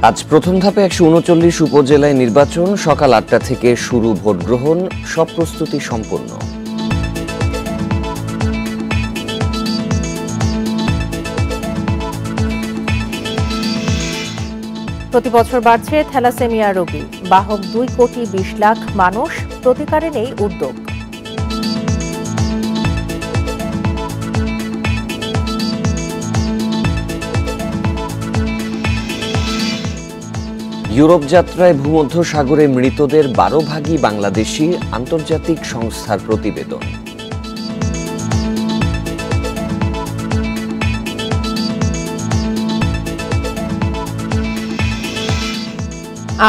আজ প্রথম ধাপে 139 উপজেলায় নির্বাচন। সকাল 8টা থেকে শুরু ভোট গ্রহণ। সব প্রস্তুতি সম্পন্ন। প্রতি বছর বাড়ছে থ্যালাসেমিয়া রোগী, বাহক 2,20,00,000 মানুষ, প্রতিকারে নেই উদ্যোগ। ইউরোপ যাত্রায় ভূমধ্য সাগরে মৃতদের 12 ভাগই বাংলাদেশি, আন্তর্জাতিক সংস্থার প্রতিবেদন।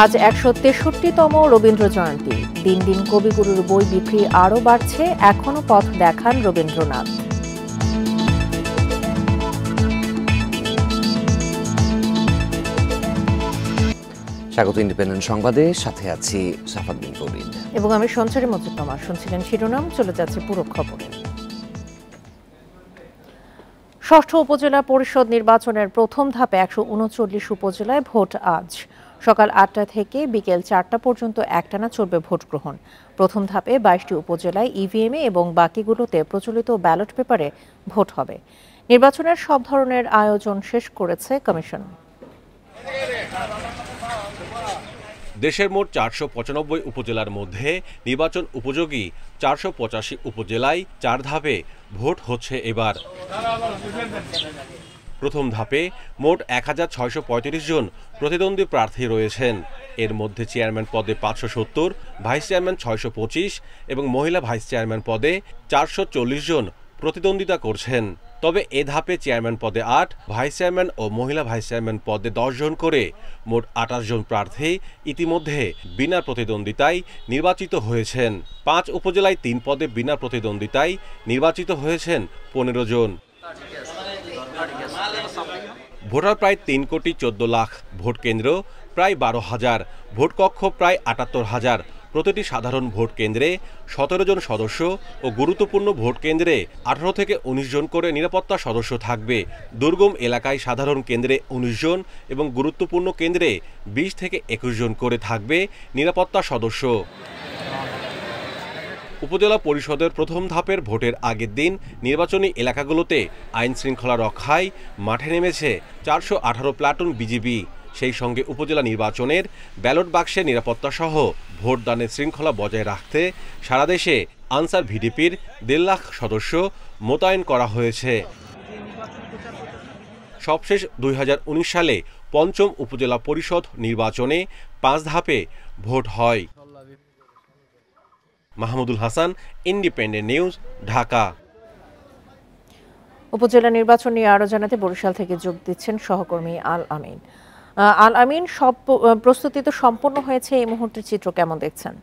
আজ 163তম রবীন্দ্র জয়ন্তী। দিন দিন কবিগুরুর বই বিক্রি আরও বাড়ছে, এখনো পথ দেখান রবীন্দ্রনাথ। স্বাগত ইন্ডিপেন্ডেন্ট সংবাদে, সাথে আছি সাফাত বিন ফরিদ এবং আমি সঞ্চারী মজুমদার। শুনছিলেন শিরোনাম, চলে যাচ্ছে পুরো খবরে। ষষ্ঠ উপজেলা পরিষদ নির্বাচনের প্রথম ধাপে 139 উপজেলায় ভোট আজ সকাল 8টা থেকে বিকেল 4টা পর্যন্ত একটানা চলবে ভোট গ্রহণ। প্রথম ধাপে 22টি উপজেলায় ইভিএমে এবং বাকিগুলোতে প্রচলিত ব্যালট পেপারে ভোট হবে। নির্বাচনের সব ধরনের আয়োজন শেষ করেছে কমিশন। দেশের মোট 495 উপজেলার মধ্যে নির্বাচন উপযোগী 485 উপজেলায় 4 ধাপে ভোট হচ্ছে এবার। প্রথম ধাপে মোট 1635 জন প্রতিদ্বন্দ্বী প্রার্থী রয়েছেন। এর মধ্যে চেয়ারম্যান পদে 570, ভাইস চেয়ারম্যান 625 এবং মহিলা ভাইস চেয়ারম্যান পদে 440 জন প্রতিদ্বন্দ্বিতা করছেন। তবে এ ধাপে চেয়ারম্যান পদে 8, ভাইস চেয়ারম্যান ও মহিলা ভাইস চেয়ারম্যান পদে 10 জন করে মোট 28 জন প্রার্থী ইতিমধ্যে বিনা প্রতিদ্বন্দ্বিতায় নির্বাচিত হয়েছেন। 5 উপজেলায় 3 পদে বিনা প্রতিদ্বন্দ্বিতায় নির্বাচিত হয়েছেন 15 জন। ভোটার প্রায় 3,14,00,000, ভোট কেন্দ্র প্রায় 12,000, ভোট কক্ষ প্রায় 78,000। প্রতিটি সাধারণ ভোট কেন্দ্রে 17 জন সদস্য ও গুরুত্বপূর্ণ ভোট কেন্দ্রে 18 থেকে 19 জন করে নিরাপত্তা সদস্য থাকবে। দুর্গম এলাকায় সাধারণ কেন্দ্রে 19 জন এবং গুরুত্বপূর্ণ কেন্দ্রে 20 থেকে 21 জন করে থাকবে নিরাপত্তা সদস্য। উপজেলা পরিষদের প্রথম ধাপের ভোটের আগের দিন নির্বাচনী এলাকাগুলোতে আইন শৃঙ্খলা রক্ষায় মাঠে নেমেছে 418 প্লাটুন বিজিবি। সেই সঙ্গে উপজেলা নির্বাচনের ব্যালট বাক্সের নিরাপত্তা সহ ভোটদানের শৃঙ্খলা বজায় রাখতে সারা দেশে আনসার ভিডিপির 1.5 লাখ সদস্য মোতায়েন করা হয়েছে। সবশেষ 2019 সালে পঞ্চম উপজেলা পরিষদ নির্বাচনে 5 ধাপে ভোট হয়। Mahmudul Hasan, independent news, Dhaka. উপজেলা নির্বাচন নিয়ে আরো জানাতে বরিশাল থেকে যোগ দিচ্ছেন সহকর্মী আল আমিন। আল আমিন, সব প্রস্তুতি তো সম্পন্ন হয়েছে, এই মুহূর্তের চিত্র কেমন দেখছেন?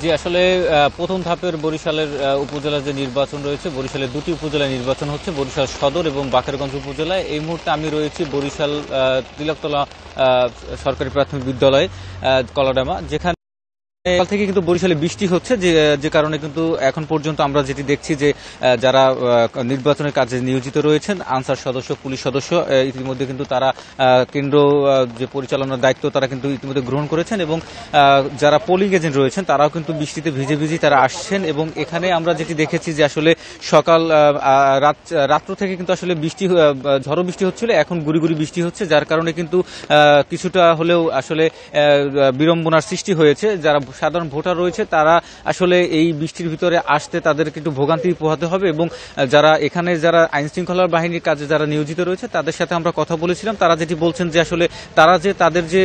জি, আসলে প্রথম ধাপের বরিশালের উপজেলার যে নির্বাচন রয়েছে, বরিশালের 2টি উপজেলায় নির্বাচন হচ্ছে, বরিশাল সদর এবং বাকেরগঞ্জ উপজেলায়। এই মুহূর্তে আমি রয়েছি বরিশাল তিলকতলা সরকারি প্রাথমিক বিদ্যালয় কলাডামা, যেখানে কাল থেকে কিন্তু বরিশালে বৃষ্টি হচ্ছে, যে কারণে কিন্তু এখন পর্যন্ত আমরা যেটি দেখছি যে যারা নির্বাচনের কাজে নিয়োজিত রয়েছেন, আনসার সদস্য, পুলিশ সদস্য, ইতিমধ্যে কিন্তু তারা কেন্দ্র যে পরিচালনার দায়িত্ব তারা কিন্তু ইতিমধ্যে গ্রহণ করেছেন এবং যারা পোলিং এজেন্ট রয়েছেন তারাও কিন্তু বৃষ্টিতে ভিজে ভিজে তারা আসছেন। এবং এখানে আমরা যেটি দেখেছি যে আসলে সকাল রাত্র থেকে কিন্তু আসলে বৃষ্টি, ঝড়ো বৃষ্টি হচ্ছিল, এখন গুড়ি গুড়ি বৃষ্টি হচ্ছে, যার কারণে কিন্তু কিছুটা হলেও আসলে বিড়ম্বনার সৃষ্টি হয়েছে। যারা সাধারণ ভোটার রয়েছে তারা আসলে এই বৃষ্টির ভিতরে আসতে তাদেরকে একটু ভোগান্তি পোহাতে হবে। এবং যারা এখানে যারা আইন শৃঙ্খলা বাহিনীর কাজে যারা নিয়োজিত রয়েছে তাদের সাথে আমরা কথা বলেছিলাম, তারা যেটি বলছেন যে আসলে তারা যে তাদের যে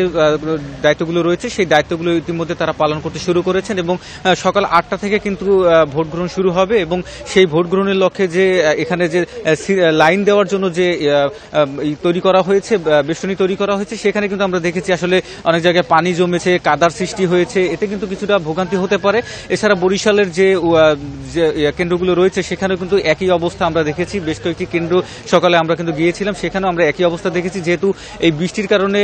দায়িত্বগুলো রয়েছে সেই দায়িত্বগুলো ইতিমধ্যে তারা পালন করতে শুরু করেছেন এবং সকাল 8টা থেকে কিন্তু ভোট গ্রহণ শুরু হবে। এবং সেই ভোট গ্রহণের লক্ষ্যে যে এখানে যে লাইন দেওয়ার জন্য যে তৈরি করা হয়েছে, বেষ্টনী তৈরি করা হয়েছে, সেখানে কিন্তু আমরা দেখেছি আসলে অনেক জায়গায় পানি জমেছে, কাদার সৃষ্টি হয়েছে। এতে কিন্তু কিছুটা ভোগান্তি হতে পারে। এছাড়া বরিশালের যে কেন্দ্রগুলো রয়েছে সেখানেও কিন্তু একই অবস্থা আমরা দেখেছি। বেশ কয়েকটি কেন্দ্র সকালে আমরা কিন্তু গিয়েছিলাম, সেখানেও আমরা একই অবস্থা দেখেছি। যেহেতু এই বৃষ্টির কারণে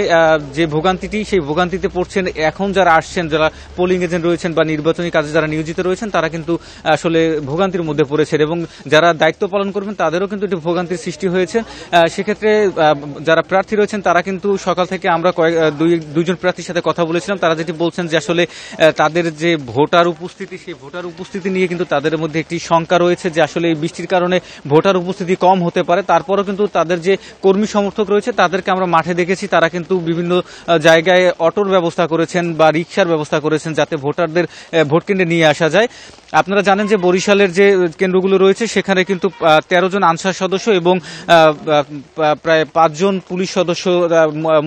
যে ভোগান্তিটি, সেই ভোগান্তিতে পড়ছেন এখন যারা আসছেন, যারা পোলিং এজেন্ট রয়েছেন বা নির্বাচনী কাজে যারা নিয়োজিত রয়েছেন, তারা কিন্তু আসলে ভোগান্তির মধ্যে পড়েছেন এবং যারা দায়িত্ব পালন করবেন তাদেরও কিন্তু একটি ভোগান্তির সৃষ্টি হয়েছে। সেক্ষেত্রে যারা প্রার্থী রয়েছেন তারা কিন্তু সকাল থেকে আমরা দুইজন প্রার্থীর সাথে কথা বলেছিলাম। তারা যেটি বলছেন যে আসলে তাদের যে ভোটার উপস্থিতি, সেই ভোটার উপস্থিতি নিয়ে কিন্তু তাদের মধ্যে একটি শঙ্কা রয়েছে যে আসলে এই বৃষ্টির কারণে ভোটার উপস্থিতি কম হতে পারে। তারপরও কিন্তু তাদের যে কর্মী সমর্থক রয়েছে তাদেরকে আমরা মাঠে দেখেছি, তারা কিন্তু বিভিন্ন জায়গায় অটোর ব্যবস্থা করেছেন বা রিকশার ব্যবস্থা করেছেন যাতে ভোটারদের ভোট কেন্দ্রে নিয়ে আসা যায়। আপনারা জানেন যে বরিশালের যে কেন্দ্রগুলো রয়েছে সেখানে কিন্তু 13 জন আনসার সদস্য এবং প্রায় 5 জন পুলিশ সদস্য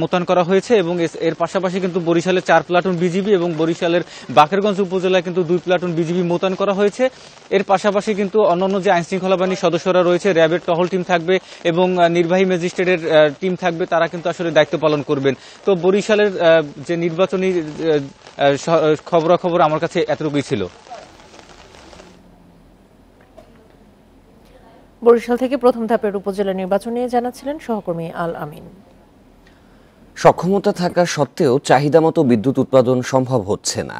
মোতায়েন করা হয়েছে এবং এর পাশাপাশি কিন্তু বরিশালের 4 প্লাটুন বিজিবি এবং বরিশালের বাকেরগঞ্জ উপজেলায় কিন্তু 2 প্লাটুন বিজিবি মোতায়েন করা হয়েছে। এর পাশাপাশি কিন্তু অন্যান্য যে আইনশৃঙ্খলা বাহিনীর সদস্যরা রয়েছে, র্যাবের টহল টিম থাকবে এবং নির্বাহী ম্যাজিস্ট্রেটের টিম থাকবে, তারা কিন্তু আসলে দায়িত্ব পালন করবেন। তো বরিশালের যে নির্বাচনী খবরাখবর আমার কাছে এতটুকুই ছিল। বরিশাল থেকে প্রথম ধাপের উপজেলা নির্বাচন নিয়ে জানাচ্ছিলেন সহকর্মী আল আমিন। সক্ষমতা থাকা সত্ত্বেও চাহিদা মতো বিদ্যুৎ উৎপাদন সম্ভব হচ্ছে না।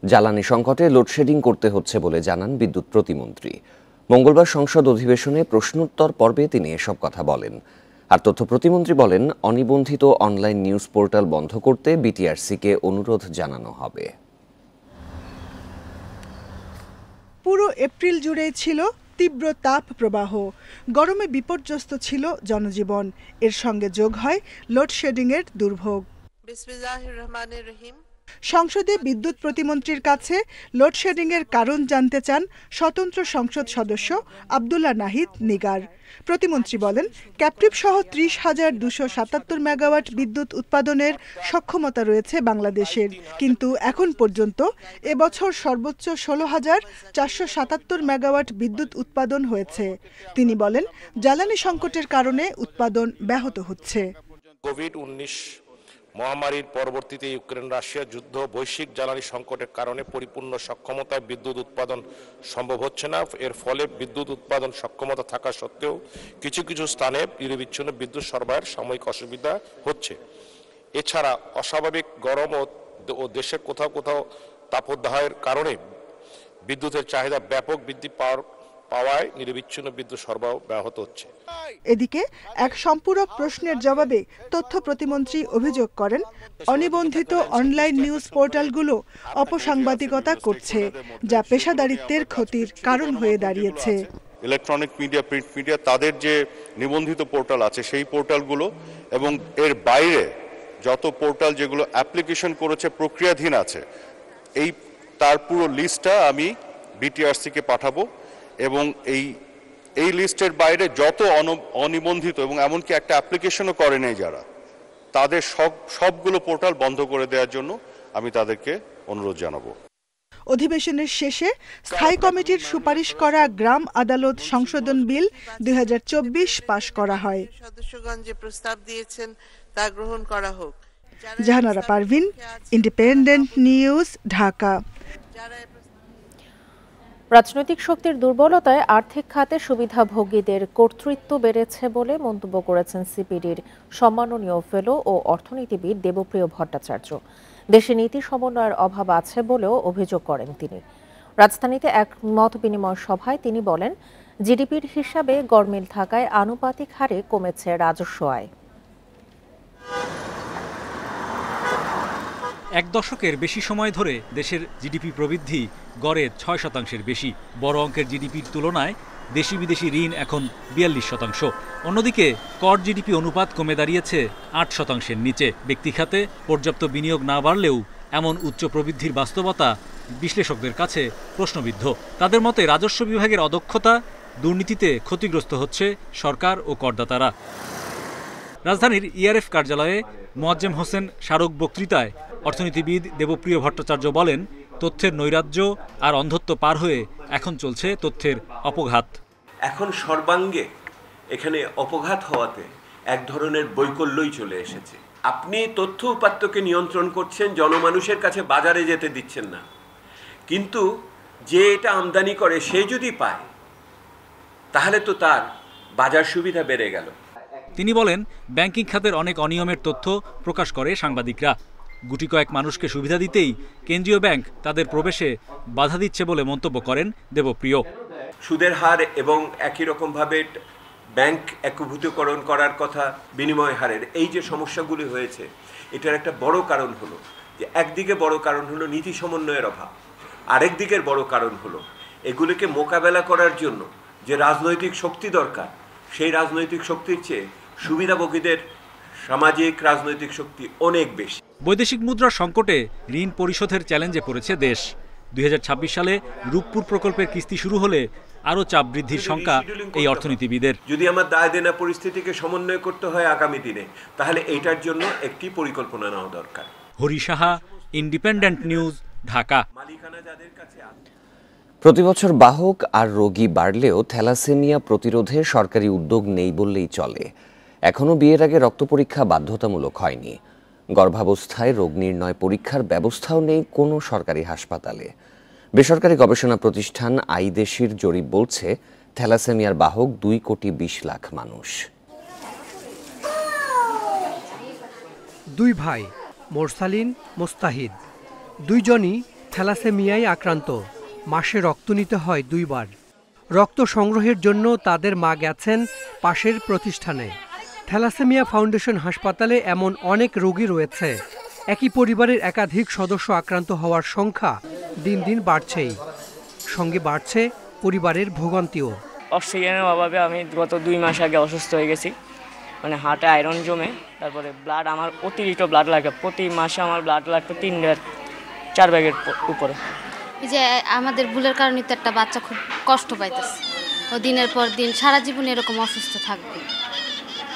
জ্বালানি সংকটে লোডশেডিং করতে হচ্ছে বলে জানান বিদ্যুৎ প্রতিমন্ত্রী। মঙ্গলবার সংসদ অধিবেশনে প্রশ্নোত্তর পর্বে তিনি এসব কথা বলেন। আর তথ্য প্রতিমন্ত্রী বলেন, অনিবন্ধিত অনলাইন নিউজ পোর্টাল বন্ধ করতে বিটিআরসিকে অনুরোধ জানানো হবে। পুরো এপ্রিল জুড়েই ছিল তীব্র তাপ প্রবাহ, গরমে বিপর্যস্ত ছিল জনজীবন। এর সঙ্গে যোগ হয় লোডশেডিংয়ের দুর্ভোগ। সংসদে বিদ্যুৎ প্রতিমন্ত্রীর কাছে লোডশেডিংয়ের কারণ জানতে চান স্বতন্ত্র সংসদ সদস্য আব্দুল্লাহ নাহিদ নিগার। প্রতিমন্ত্রী বলেন, ক্যাপটিভ সহ 30,277 মেগাওয়াট বিদ্যুৎ উৎপাদনের সক্ষমতা রয়েছে বাংলাদেশের, কিন্তু এখন পর্যন্ত এবছর সর্বোচ্চ 16,477 মেগাওয়াট বিদ্যুৎ উৎপাদন হয়েছে। তিনি বলেন, জ্বালানি সংকটের কারণে উৎপাদন ব্যাহত হচ্ছে। কোভিড-19 মহামারীর পরবর্তীতে ইউক্রেন রাশিয়া যুদ্ধ, বৈশ্বিক জ্বালানি সংকটের কারণে পরিপূর্ণ সক্ষমতায় বিদ্যুৎ উৎপাদন সম্ভব হচ্ছে না। এর ফলে বিদ্যুৎ উৎপাদন সক্ষমতা থাকা সত্ত্বেও কিছু কিছু স্থানে নিরবিচ্ছিন্ন বিদ্যুৎ সরবরাহের সাময়িক অসুবিধা হচ্ছে। এছাড়া অস্বাভাবিক গরম ও দেশের কোথাও কোথাও তাপদাহের কারণে বিদ্যুতের চাহিদা ব্যাপক বৃদ্ধি পাওয়ায় নিরবিচ্ছিন্ন বিদ্যুৎ সরবরাহ ব্যাহত হচ্ছে। এদিকে এক সম্পূরক প্রশ্নের জবাবে তথ্য প্রতিমন্ত্রী অভিযোগ করেন, অনিবন্ধিত অনলাইন নিউজ পোর্টালগুলো অপসাংবাদিকতা করছে, যা পেশাদারিত্বের ক্ষতির কারণ হয়ে দাঁড়িয়েছে। ইলেকট্রনিক মিডিয়া, প্রিন্ট মিডিয়া, তাদের যে নিবন্ধিত পোর্টাল আছে সেই পোর্টালগুলো এবং এর বাইরে যত পোর্টাল যেগুলো অ্যাপ্লিকেশন করেছে, প্রক্রিয়াধীন আছে, তার পুরো লিস্টটা আমি বিটিআরসিকে পাঠাবো এবং এই লিস্টের বাইরে যত অনিবন্ধিত এবং এমনকি একটা অ্যাপ্লিকেশনও করে নেই যারা, তাদের সবগুলো পোর্টাল বন্ধ করে দেওয়ার জন্য আমি তাদেরকে অনুরোধ জানাবো। অধিবেশনের শেষে স্থায়ী কমিটির সুপারিশ করা গ্রাম আদালত সংশোধন বিল 2024 পাশ করা হয়। সদস্যগণ যে প্রস্তাব দিয়েছেন তা গ্রহণ করা হোক। Jahanara Parvin, independent news, Dhaka. রাজনৈতিক শক্তির দুর্বলতায় আর্থিক খাতে সুবিধাভোগীদের কর্তৃত্ব বেড়েছে বলে মন্তব্য করেছেন সিপিডির সম্মাননীয় ফেলো ও অর্থনীতিবিদ দেবপ্রিয় ভট্টাচার্য। দেশে নীতি সমন্বয়ের অভাব আছে বলেও অভিযোগ করেন তিনি। রাজধানীতে এক মত বিনিময় সভায় তিনি বলেন, জিডিপির হিসাবে গরমিল থাকায় আনুপাতিক হারে কমেছে রাজস্ব আয়। এক দশকের বেশি সময় ধরে দেশের জিডিপি প্রবৃদ্ধি গড়ে 6% বেশি। বড় অঙ্কের জিডিপির তুলনায় দেশি বিদেশি ঋণ এখন 42%। অন্যদিকে কর জিডিপি অনুপাত কমে দাঁড়িয়েছে 8%-এর নিচে। ব্যক্তি খাতে পর্যাপ্ত বিনিয়োগ না বাড়লেও এমন উচ্চ প্রবৃদ্ধির বাস্তবতা বিশ্লেষকদের কাছে প্রশ্নবিদ্ধ। তাদের মতে রাজস্ব বিভাগের অদক্ষতা, দুর্নীতিতে ক্ষতিগ্রস্ত হচ্ছে সরকার ও করদাতারা। রাজধানীর ইআরএফ কার্যালয়ে মোয়াজ্জেম হোসেন স্মারক বক্তৃতায় অর্থনীতিবিদ দেবপ্রিয় ভট্টাচার্য বলেন, তথ্যের নৈরাজ্য আর অন্ধত্ব পার হয়ে এখন চলছে তথ্যের অপঘাত। এখন সর্বাঙ্গে এখানে অপঘাত হওয়াতে এক ধরনের বৈকল্যই চলে এসেছে। আপনি তথ্য উপাত্তকে নিয়ন্ত্রণ করছেন, জনমানুষের কাছে বাজারে যেতে দিচ্ছেন না, কিন্তু যে এটা আমদানি করে সে যদি পায় তাহলে তো তার বাজার সুবিধা বেড়ে গেল। তিনি বলেন, ব্যাংকিং খাতের অনেক অনিয়মের তথ্য প্রকাশ করে সাংবাদিকরা। গুটি কয়েক মানুষকে সুবিধা দিতেই কেন্দ্রীয় ব্যাংক তাদের প্রবেশে বাধা দিচ্ছে বলে মন্তব্য করেন দেবপ্রিয়। সুদের হার এবং একই রকমভাবে ব্যাংক একীভূতকরণ করার কথা, বিনিময় হারের এই যে সমস্যাগুলি হয়েছে, এটার একটা বড় কারণ হলো যে একদিকে বড় কারণ হলো নীতি সমন্বয়ের অভাব, আরেক দিকের বড় কারণ হলো এগুলিকে মোকাবেলা করার জন্য যে রাজনৈতিক শক্তি দরকার, সেই রাজনৈতিক শক্তির চেয়ে সুবিধাভোগীদের সামাজিক রাজনৈতিক শক্তি অনেক বেশি। বৈদেশিক মুদ্রার সংকটে ঋণ পরিশোধের চ্যালেঞ্জে পড়েছে দেশ। 2026 সালে রূপপুর প্রকল্পের কিস্তি শুরু হলে আরও চাপ বৃদ্ধির শঙ্কা এই অর্থনীতিবিদের। যদি আমার দায় দেনা পরিস্থিতিকে সমন্বয় করতে হয় আগামী দিনে, তাহলে এইটার জন্য একটি পরিকল্পনা নেওয়া দরকার। Hari Saha, independent news, Dhaka. প্রতিবছর বাহক আর রোগী বাড়লেও থ্যালাসেমিয়া প্রতিরোধে সরকারি উদ্যোগ নেই বললেই চলে। এখনও বিয়ের আগে রক্ত পরীক্ষা বাধ্যতামূলক হয়নি। গর্ভাবস্থায় রোগ নির্ণয় পরীক্ষার ব্যবস্থাও নেই কোনো সরকারি হাসপাতালে। বেসরকারি গবেষণা প্রতিষ্ঠান আইদেশির জরিপ বলছে থ্যালাসেমিয়ার বাহক 2,20,00,000 মানুষ। দুই ভাই মোরসালিন, মোস্তাহিদ, দুইজনই থ্যালাসেমিয়ায় আক্রান্ত। মাসে রক্ত নিতে হয় 2 বার। রক্ত সংগ্রহের জন্য তাদের মা গেছেন পাশের প্রতিষ্ঠানে। থ্যালাসেমিয়া ফাউন্ডেশন হাসপাতালে এমন অনেক রোগী রয়েছে। একই পরিবারের একাধিক সদস্য আক্রান্ত হওয়ার সংখ্যা দিন দিন বাড়ছেই, সঙ্গে বাড়ছে পরিবারের ভোগান্তিও। অক্সিজেনের অভাবে আমি গত 2 মাস আগে অসুস্থ হয়ে গেছি, মানে হার্টে আয়রন জমে, তারপরে ব্লাড, আমার অতিরিক্ত ব্লাড লাগে। প্রতি মাসে আমার ব্লাড লাগতো 3-4 ব্যাগের উপরে। এই যে আমাদের ভুলের কারণে তো একটা বাচ্চা খুব কষ্ট পাইতেছে, ও দিনের পর দিন সারা জীবন এরকম অসুস্থ থাকবে।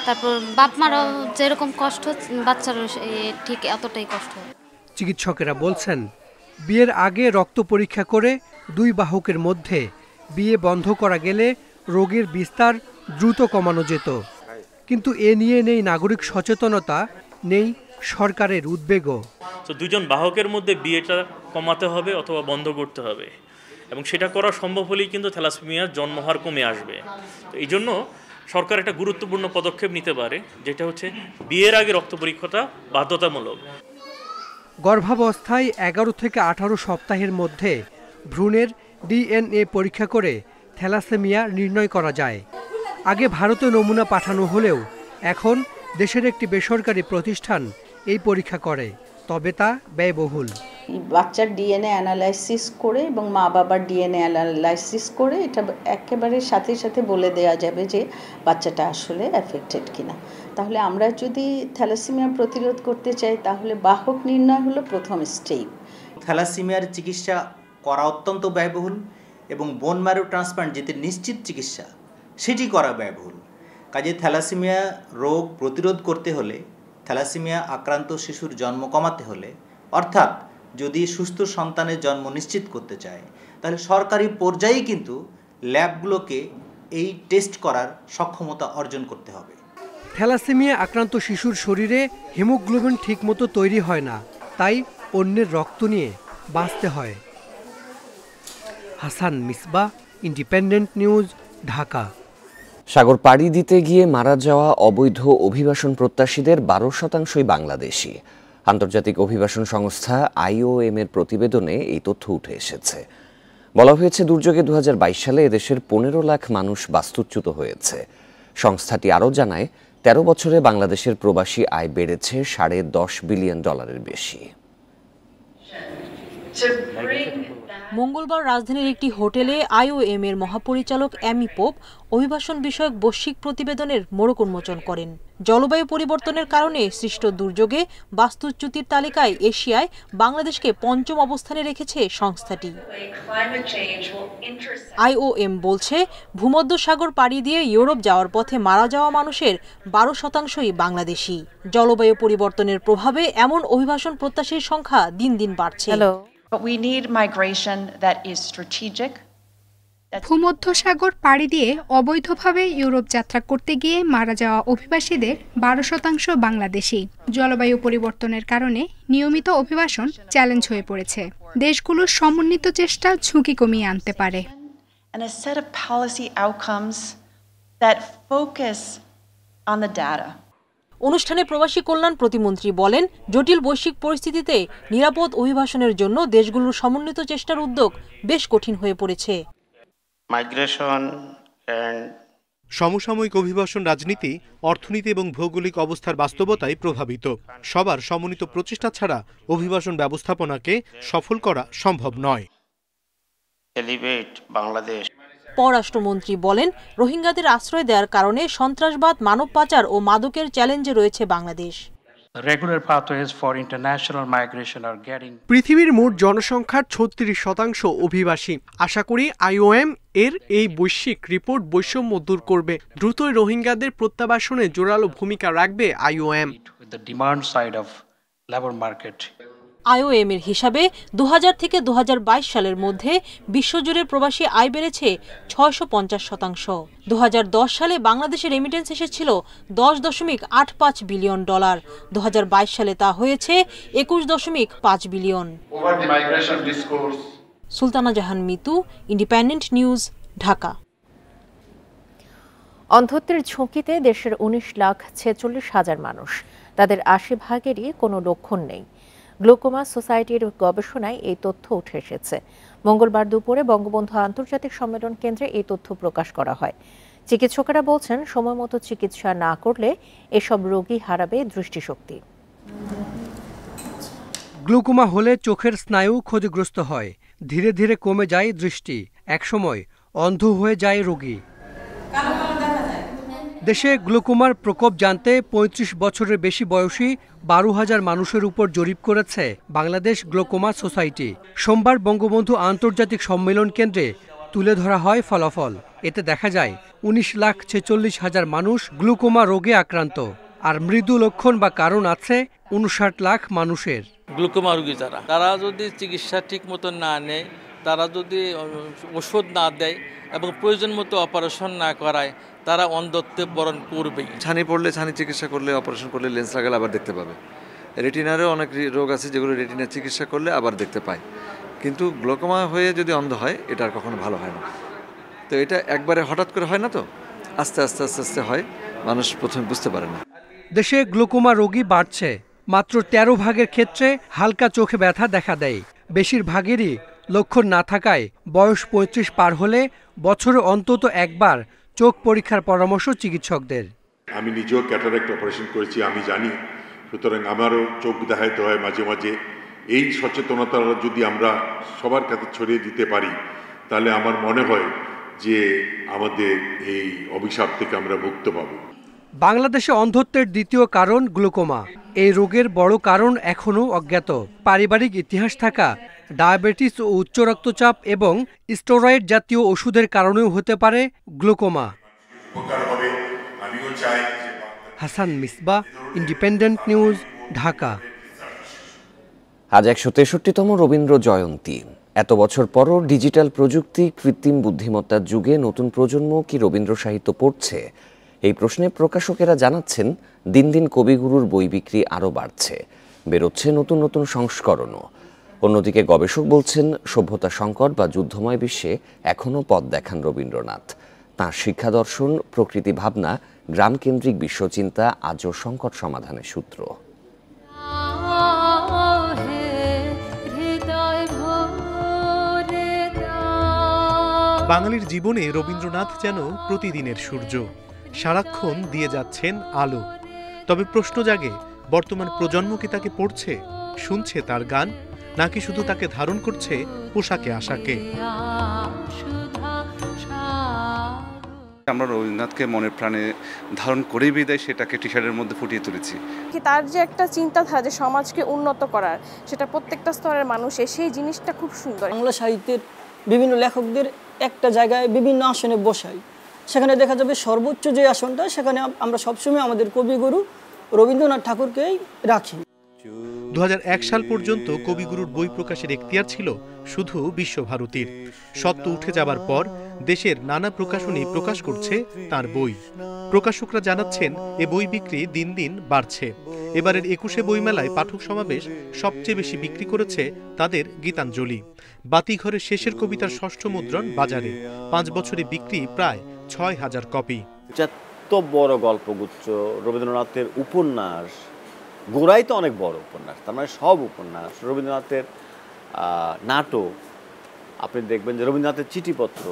তারপর বাপ মারাও যেরকম কষ্ট, বাচ্চারও ঠিক এতটাই কষ্ট। চিকিৎসকেরা বলছেন, বিয়ের আগে রক্ত পরীক্ষা করে 2 বাহকের মধ্যে বিয়ে বন্ধ করা গেলে রোগের বিস্তার দ্রুত কমানো যেত। কিন্তু এ নিয়ে নেই নাগরিক সচেতনতা, নেই সরকারের উদ্বেগও। তো 2 জন বাহকের মধ্যে বিয়েটা কমাতে হবে অথবা বন্ধ করতে হবে, এবং সেটা করা সম্ভব হলেই কিন্তু থ্যালাসেমিয়ার জন্মহার কমে আসবে। তো এই জন্য সরকার একটা গুরুত্বপূর্ণ পদক্ষেপ নিতে পারে, যেটা হচ্ছে বিয়ের আগে রক্ত পরীক্ষাটা বাধ্যতামূলক। গর্ভাবস্থায় 11 থেকে 18 সপ্তাহের মধ্যে ভ্রূণের ডিএনএ পরীক্ষা করে থ্যালাসেমিয়া নির্ণয় করা যায়। আগে ভারতে নমুনা পাঠানো হলেও এখন দেশের একটি বেসরকারি প্রতিষ্ঠান এই পরীক্ষা করে, তবে তা ব্যয়বহুল। বাচ্চার ডিএনএ অ্যানালাইসিস করে এবং মা বাবার ডিএনএ অ্যানালাইসিস করে এটা একেবারে সাথে সাথে বলে দেওয়া যাবে যে বাচ্চাটা আসলে অ্যাফেক্টেড কিনা। তাহলে আমরা যদি থ্যালাসেমিয়া প্রতিরোধ করতে চাই, তাহলে বাহক নির্ণয় হলো প্রথম স্টেপ। থ্যালাসেমিয়ার চিকিৎসা করা অত্যন্ত ব্যয়বহুল, এবং বোন ম্যারো ট্রান্সপ্লান্ট যেটি নিশ্চিত চিকিৎসা, সেটি করা ব্যয়বহুল। কাজে থ্যালাসেমিয়া রোগ প্রতিরোধ করতে হলে, থ্যালাসেমিয়া আক্রান্ত শিশুর জন্ম কমাতে হলে, অর্থাৎ যদি সুস্থ সন্তানের জন্ম নিশ্চিত করতে চায়, তাহলে সরকারি পর্যায়ে কিন্তু ল্যাবগুলোকে এই টেস্ট করার সক্ষমতা অর্জন করতে হবে। থ্যালাসেমিয়া আক্রান্ত শিশুর শরীরে হিমোগ্লোবিন ঠিকমতো তৈরি হয় না, তাই অন্যের রক্ত নিয়ে বাঁচতে হয়। Hasan Misbah, Independent news, Dhaka. সাগর পাড়ি দিতে গিয়ে মারা যাওয়া অবৈধ অভিবাসন প্রত্যাশীদের 12% বাংলাদেশি। আন্তর্জাতিক অভিবাসন সংস্থা IOM এর প্রতিবেদনে এই তথ্য উঠে এসেছে। বলা হয়েছে, দুর্যোগে 2022 সালে এদেশের 15 লাখ মানুষ বাস্তুচ্যুত হয়েছে। সংস্থাটি আরও জানায়, 13 বছরে বাংলাদেশের প্রবাসী আয় বেড়েছে $10.5 বিলিয়ন বেশি। মঙ্গলবার রাজধানীর একটি হোটেলে IOM এর মহাপরিচালক অ্যামি পোপ অভিবাসন বিষয়ক বৈশ্বিক প্রতিবেদনের মোড়ক উন্মোচন করেন। জলবায়ু পরিবর্তনের কারণে সৃষ্ট দুর্যোগে বাস্তুচ্যুতির তালিকায় এশিয়ায় বাংলাদেশকে 5ম অবস্থানে রেখেছে সংস্থাটি। IOM বলছে, ভূমধ্যসাগর পাড়ি দিয়ে ইউরোপ যাওয়ার পথে মারা যাওয়া মানুষের 12%ই বাংলাদেশি। জলবায়ু পরিবর্তনের প্রভাবে এমন অভিবাসন প্রত্যাশীর সংখ্যা দিন দিন বাড়ছে। But we need migration that is strategic, ভূমধ্যসাগর পাড়ি দিয়ে অবৈধভাবে ইউরোপ যাত্রা করতে গিয়ে মারা যাওয়া অভিবাসীদের 12% বাংলাদেশি। জলবায়ু পরিবর্তনের কারণে নিয়মিত অভিবাসন চ্যালেঞ্জ হয়ে পড়েছে। দেশগুলোর সমন্বিত চেষ্টা ঝুঁকি কমিয়ে আনতে পারে। And a set of policy outcomes that focus on the data. অনুষ্ঠানে প্রবাসী কল্যাণ প্রতিমন্ত্রী বলেন, জটিল বৈশ্বিক পরিস্থিতিতে নিরাপদ অভিবাসনের জন্য দেশগুলোর সমন্বিত চেষ্টার উদ্যোগ বেশ কঠিন হয়ে পড়েছে। সমসাময়িক অভিবাসন রাজনীতি, অর্থনীতি এবং ভৌগোলিক অবস্থার বাস্তবতায় প্রভাবিত। সবার সমন্বিত প্রচেষ্টা ছাড়া অভিবাসন ব্যবস্থাপনাকে সফল করা সম্ভব নয়। বাংলাদেশ পররাষ্ট্রমন্ত্রী বলেন, রোহিঙ্গাদের আশ্রয় দেওয়ার কারণে সন্ত্রাসবাদ, মানব পাচার ও মাদকের চ্যালেঞ্জে রয়েছে বাংলাদেশ। পৃথিবীর মোট জনসংখ্যার 36% অভিবাসী। আশা করি IOM এর এই বৈশ্বিক রিপোর্ট বৈষম্য দূর করবে। দ্রুতই রোহিঙ্গাদের প্রত্যাবাসনে জোরালো ভূমিকা রাখবে IOM। IOM এর হিসাবে 2000 থেকে 2022 সালের মধ্যে বিশ্বজুড়ে প্রবাসী আয় বেড়েছে 650%। 2010 সালে বাংলাদেশের রেমিটেন্স এসেছিল $10.85 বিলিয়ন। 2022 সালে তা হয়েছে $21.5 বিলিয়ন। সুলতানা জাহান মিতু, ইন্ডিপেন্ডেন্ট নিউজ, ঢাকা। অন্ধত্বের ঝুঁকিতে দেশের 19,46,000 মানুষ। তাদের 80% কোনো লক্ষণ নেই। গ্লুকোমা সোসাইটির গবেষণায় এই তথ্য উঠে এসেছে। মঙ্গলবার দুপুরে বঙ্গবন্ধু আন্তর্জাতিক সম্মেলন কেন্দ্রে এই তথ্য প্রকাশ করা হয়। চিকিৎসকেরা বলছেন, সময়মতো চিকিৎসা না করলে এসব রোগী হারাবে দৃষ্টিশক্তি। গ্লুকোমা হলে চোখের স্নায়ু ক্ষতিগ্রস্ত হয়, ধীরে ধীরে কমে যায় দৃষ্টি, একসময় অন্ধ হয়ে যায় রোগী। দেশে গ্লুকোমার প্রকোপ জানতে 35 বছরের বেশি বয়সী 12,000 মানুষের উপর জরিপ করেছে বাংলাদেশ গ্লুকোমা সোসাইটি। সোমবার বঙ্গবন্ধু আন্তর্জাতিক সম্মেলন কেন্দ্রে তুলে ধরা হয় ফলাফল। এতে দেখা যায় 19,46,000 মানুষ গ্লুকোমা রোগে আক্রান্ত, আর মৃদু লক্ষণ বা কারণ আছে 59 লাখ মানুষের। গ্লুকোমা রোগী তারা যদি চিকিৎসা ঠিক মতো না নেয়, তারা যদি ওষুধ না দেয় এবং প্রয়োজন মতো অপারেশন না করায়, তারা অন্ধত্বে বরণ করবেই। ছানি পড়লে ছানি চিকিৎসা করলে, অপারেশন করলে, লেন্স লাগালে আবার দেখতে পাবে। রেটিনারও অনেক রোগ আছে যেগুলো রেটিনার চিকিৎসা করলে আবার দেখতে পায়, কিন্তু গ্লুকোমা হয়ে যদি অন্ধ হয় এটা আর কখনো ভালো হয় না। তো এটা একবারে হঠাৎ করে হয় না, তো আস্তে আস্তে আস্তে আস্তে হয়, মানুষ প্রথমে বুঝতে পারে না। দেশে গ্লুকোমা রোগী বাড়ছে। মাত্র 13 ভাগের ক্ষেত্রে হালকা চোখে ব্যথা দেখা দেয়। বেশিরভাগেরই লক্ষণ না থাকায় বয়স 35 পার হলে বছরে অন্তত একবার চোখ পরীক্ষার পরামর্শ চিকিৎসকদের। আমি নিজেও ক্যাটারাক্ট অপারেশন করেছি, আমি জানি। সুতরাং আমারও চোখ দেখাইতে হয় মাঝে মাঝে। এই সচেতনতা যদি আমরা সবার কাছে ছড়িয়ে দিতে পারি, তাহলে আমার মনে হয় যে আমাদের এই অভিশাপ থেকে আমরা মুক্ত পাব। বাংলাদেশে অন্ধত্বের দ্বিতীয় কারণ গ্লুকোমা। এই রোগের বড় কারণ এখনও অজ্ঞাত। পারিবারিক ইতিহাস থাকা, ডায়াবেটিস ও উচ্চ রক্তচাপ এবং স্টেরয়েড জাতীয় ওষুধের কারণেও হতে পারে glaucoma. Hasan Misbah, Independent news, Dhaka. আজ 163তম রবীন্দ্র জয়ন্তী। এত বছর পরও ডিজিটাল প্রযুক্তি, কৃত্রিম বুদ্ধিমত্তার যুগে নতুন প্রজন্ম কি রবীন্দ্র সাহিত্য পড়ছে? এই প্রশ্নে প্রকাশকেরা জানাচ্ছেন, দিন দিন কবিগুরুর বই বিক্রি আরও বাড়ছে, বেরোচ্ছে নতুন নতুন সংস্করণও। অন্যদিকে গবেষক বলছেন, সভ্যতা সংকট বা যুদ্ধময় বিশ্বে এখনও পথ দেখান রবীন্দ্রনাথ। তাঁর শিক্ষা দর্শন, প্রকৃতি ভাবনা, গ্রামকেন্দ্রিক বিশ্বচিন্তা আজও সংকট সমাধানের সূত্র। বাঙালির জীবনে রবীন্দ্রনাথ যেন প্রতিদিনের সূর্য, সারাক্ষণ দিয়ে যাচ্ছেন আলো। তবে প্রশ্ন জাগে, বর্তমান প্রজন্ম কি তাকে পড়ছে, শুনছে তার গান, নাকি শুধু তাকে ধারণ করছে পোশাকে আশাকে? আমরা রবীন্দ্রনাথকে মনের প্রাণে ধারণ করেই বিদায় সেটাকে টি শার্টের মধ্যে ফুটিয়ে তুলেছি। তার যে একটা চিন্তাধারা যে সমাজকে উন্নত করার, সেটা প্রত্যেকটা স্তরের মানুষের, সেই জিনিসটা খুব সুন্দর। বাংলা সাহিত্যের বিভিন্ন লেখকদের একটা জায়গায় বিভিন্ন আসনে বসাই, সেখানে দেখা যাবে সর্বোচ্চ যে আসনটা, সেখানে আমরা সবসময় আমাদের কবিগুরু রবীন্দ্রনাথ ঠাকুরকেই রাখি। 2001 সাল পর্যন্ত কবিগুরুর বই প্রকাশের এখতিয়ার ছিল শুধু বিশ্বভারতীর। সত্য উঠে যাবার পর দেশের নানা প্রকাশনী প্রকাশ করছে তার বই। প্রকাশকরা জানাচ্ছেন এ বই বিক্রি দিন দিন বাড়ছে। এবারের ২১শে বইমেলায় পাঠক সমাবেশ সবচেয়ে বেশি বিক্রি করেছে তাদের গীতাঞ্জলি। বাতিঘরের শেষের কবিতার ষষ্ঠ মুদ্রণ বাজারে, 5 বছরে বিক্রি প্রায় ৬,০০০ কপি। এত বড় গল্পগুচ্ছ, রবীন্দ্রনাথের উপন্যাস, গোড়াই তো অনেক বড় উপন্যাস, তার মানে সব উপন্যাস, রবীন্দ্রনাথের নাটক, আপনি দেখবেন যে রবীন্দ্রনাথের চিঠিপত্র,